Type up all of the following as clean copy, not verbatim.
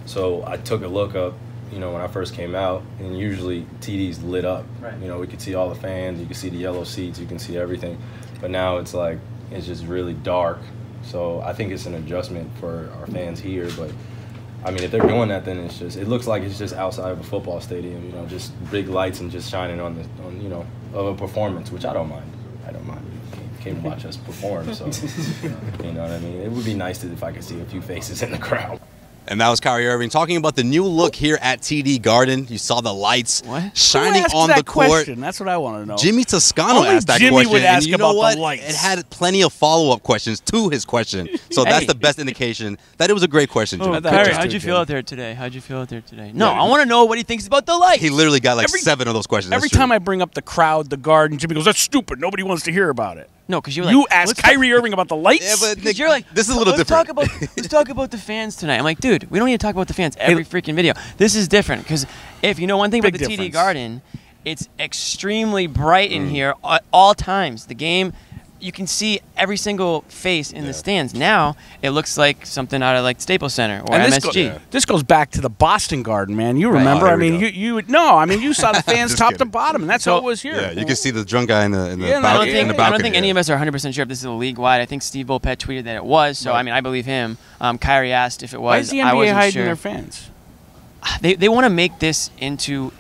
So I took a look up, you know, when I first came out, and usually TD's lit up. Right. You know, we could see all the fans, you can see the yellow seats, you can see everything. But now it's like, it's just really dark. So I think it's an adjustment for our fans here. But I mean, if they're doing that, then it's just, it looks like it's just outside of a football stadium, you know, just big lights and just shining on you know, of a performance, which I don't mind. I don't mind. You came to watch us perform, so you know what I mean. It would be nice if I could see a few faces in the crowd. And that was Kyrie Irving talking about the new look here at TD Garden. You saw the lights shining on the court. Question? That's what I want to know. Jimmy Toscano asked that Jimmy question. would ask and you know about what? the lights. It had plenty of follow-up questions to his question. So that's the best indication that it was a great question, Jimmy. Kyrie, how'd you feel out there today? How'd you feel out there today? No, I want to know what he thinks about the lights. He literally got like 7 of those questions. Every time I bring up the crowd, the Garden, Jimmy goes, "That's stupid. Nobody wants to hear about it." No, because you were like, you asked Kyrie Irving about the lights. Yeah, but Nick, you're like, this is a little different. Let's talk about the fans tonight. I'm like, dude, we don't need to talk about the fans every freaking video. This is different because if you know one thing about the TD Garden, it's extremely bright in here at all times. The game, you can see every single face in the stands. Now it looks like something out of like Staples Center or MSG. This goes back to the Boston Garden, man. You remember? I mean, you saw the fans top to bottom, and that's how it was here. Yeah, you can see the drunk guy in the balcony. I don't think any of us are 100% sure if this is a league wide. I think Steve Bulpett tweeted that it was, so I mean, I believe him. Kyrie asked if it was. Why is the NBA hiding their fans? They want to make this into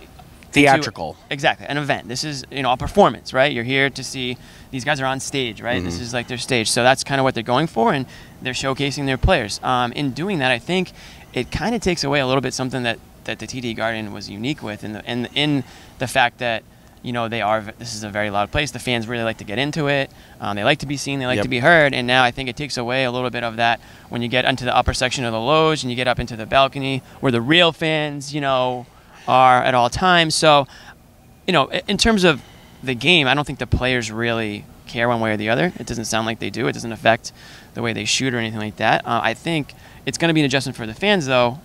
theatrical. Exactly, an event. This is, you know, a performance, right? You're here to see these guys are on stage, right? This is like their stage. So that's kind of what they're going for, and they're showcasing their players. In doing that, I think it kind of takes away a little bit something that the TD Garden was unique with, in the fact that, you know, this is a very loud place. The fans really like to get into it. They like to be seen. They like to be heard. And now I think it takes away a little bit of that when you get into the upper section of the loge and you get up into the balcony where the real fans, you know, are at all times. So, you know, in terms of the game, I don't think the players really care one way or the other. It doesn't sound like they do. It doesn't affect the way they shoot or anything like that. I think it's going to be an adjustment for the fans, though.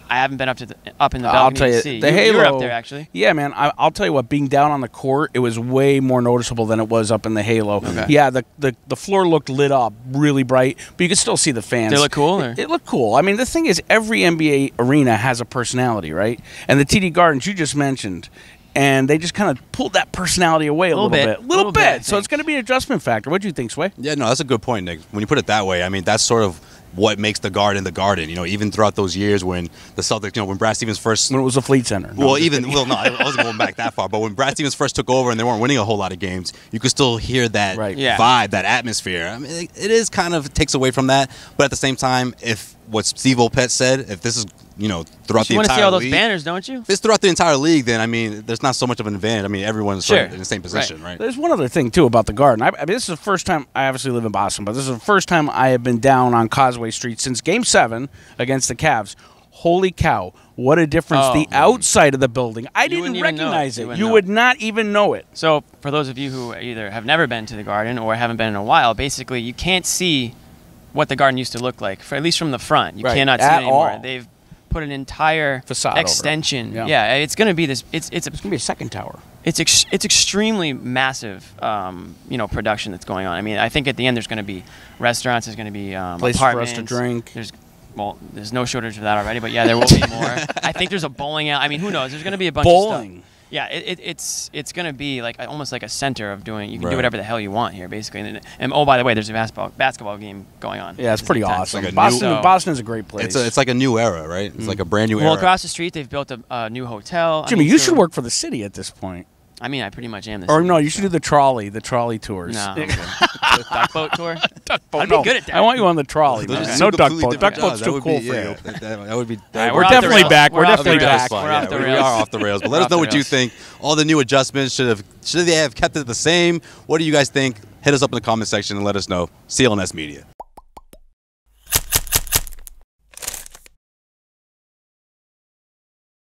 I haven't been up in the balcony. I'll tell you, to see. the Halo. You were up there, actually. Yeah, man. I'll tell you what. Being down on the court, it was way more noticeable than it was up in the Halo. Okay. Yeah, the floor looked lit up, really bright, but you could still see the fans. Did it look cool? It looked cool. I mean, the thing is, every NBA arena has a personality, right? And the TD Gardens you just mentioned, and they just kind of pulled that personality away a little bit. Little bit. So it's going to be an adjustment factor. What do you think, Sway? Yeah, no, that's a good point, Nick. When you put it that way, I mean, that's sort of what makes the Garden the Garden. You know, even throughout those years when the Celtics, you know, when Brad Stevens first... When it was a Fleet Center. No, I wasn't going back that far. But when Brad Stevens first took over and they weren't winning a whole lot of games, you could still hear that vibe, that atmosphere. I mean, it is kind of takes away from that. But at the same time, if what Steve Bulpett said, if this is, you know, throughout the entire league... You want to see all those banners, don't you? If it's throughout the entire league, then, I mean, there's not so much of an advantage. I mean, everyone's sort of in the same position, right? There's one other thing, too, about the Garden. I mean, this is the first time... I obviously live in Boston, but this is the first time I have been down on Causeway Street since Game 7 against the Cavs. Holy cow. What a difference. The outside of the building. I didn't recognize it. You would not even know it. So, for those of you who either have never been to the Garden or haven't been in a while, basically, you can't see what the Garden used to look like, for at least from the front. You cannot see it anymore. They've put an entire facade extension. Yeah, it's going to be this. It's going to be a second tower. It's extremely massive, you know, production that's going on. I mean, I think at the end there's going to be restaurants. There's going to be places for us to drink. There's no shortage of that already, but yeah, there will be more. I think there's a bowling alley. I mean, who knows? There's going to be a bunch of stuff. Yeah, it's going to be like almost like a center of doing. You can do whatever the hell you want here, basically. And oh, by the way, there's a basketball game going on. Yeah, it's pretty awesome. Like Boston is a great place. It's like a new era, right? It's like a brand new era. Well, across the street they've built a new hotel. Jimmy, you should work for the city at this point. I mean, I pretty much am. Or no, you should do the trolley tours. No, the duck boat tour. Duck boat. I'd be good at that. I want you on the trolley. No duck boat. Duck boat's too cool for you. That would be. We're definitely back. We're definitely back. We're off the rails. We are off the rails. But let us know what you think. All the new adjustments should they have kept it the same? What do you guys think? Hit us up in the comment section and let us know. CLNS Media.